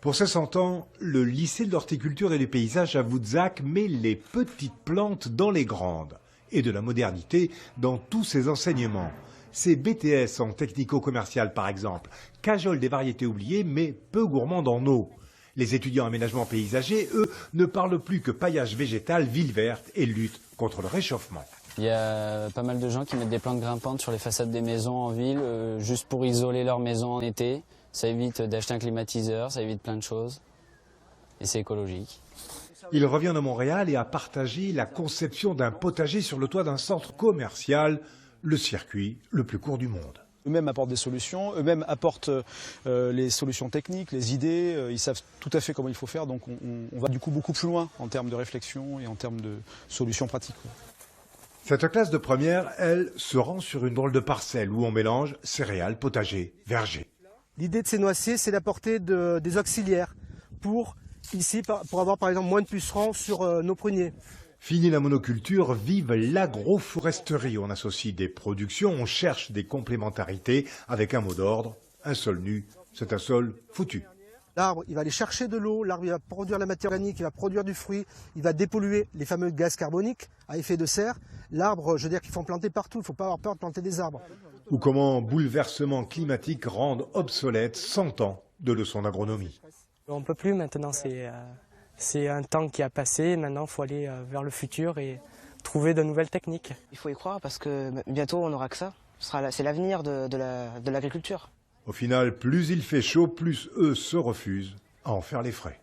Pour ses 100 ans, le lycée de l'horticulture et du paysage à Voudzac met les petites plantes dans les grandes et de la modernité dans tous ses enseignements. Ces BTS en technico-commercial par exemple cajolent des variétés oubliées mais peu gourmandes en eau. Les étudiants aménagement paysager, eux, ne parlent plus que paillage végétal, ville verte et lutte contre le réchauffement. Il y a pas mal de gens qui mettent des plantes grimpantes sur les façades des maisons en ville, juste pour isoler leur maison en été. Ça évite d'acheter un climatiseur, ça évite plein de choses. Et c'est écologique. Il revient de Montréal et a partagé la conception d'un potager sur le toit d'un centre commercial, le circuit le plus court du monde. Eux-mêmes apportent des solutions, eux-mêmes apportent les solutions techniques, les idées, ils savent tout à fait comment il faut faire, donc on va du coup beaucoup plus loin en termes de réflexion et en termes de solutions pratiques. Cette classe de première, elle, se rend sur une drôle de parcelle où on mélange céréales, potager, verger. L'idée de ces noisetiers, c'est d'apporter des auxiliaires pour avoir par exemple moins de pucerons sur nos pruniers. Fini la monoculture, vive l'agroforesterie. On associe des productions, on cherche des complémentarités avec un mot d'ordre, un sol nu, c'est un sol foutu. L'arbre, il va aller chercher de l'eau, l'arbre il va produire la matière organique, il va produire du fruit, il va dépolluer les fameux gaz carboniques à effet de serre. L'arbre, je veux dire qu'il faut en planter partout, il ne faut pas avoir peur de planter des arbres. Ou comment bouleversements climatiques rendent obsolètes 100 ans de leçons d'agronomie. On ne peut plus maintenant, c'est un temps qui a passé, maintenant il faut aller vers le futur et trouver de nouvelles techniques. Il faut y croire parce que bientôt on n'aura que ça, c'est l'avenir de l'agriculture. Au final, plus il fait chaud, plus eux se refusent à en faire les frais.